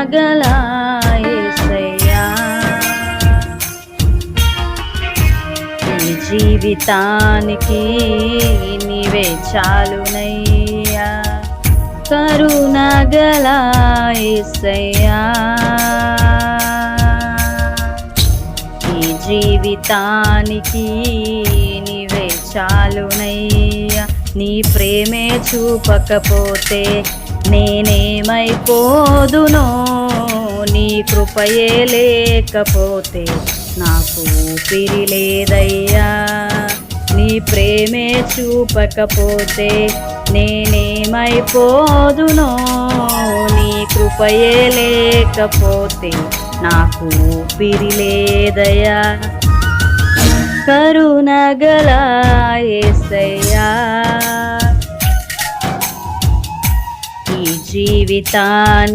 కరుణగల యేసయ్యా ఈ జీవితానికి నీవే చాలునయ్యా కరుణగల యేసయ్యా ఈ జీవితానికి నీవే చాలునయ్యా నీ ప్రేమే చూపకపోతే నేనేమైపోదునో నీ కృపయే లేకపోతే నాకు ఊపిరి లేదయ్యా నీ ప్రేమే చూపకపోతే నేనేమైపోదునో నీ కృపయే లేకపోతే నాకు ఊపిరి లేదయ్యా కరుణగల యేసయ్యా ఈ జీవితానికి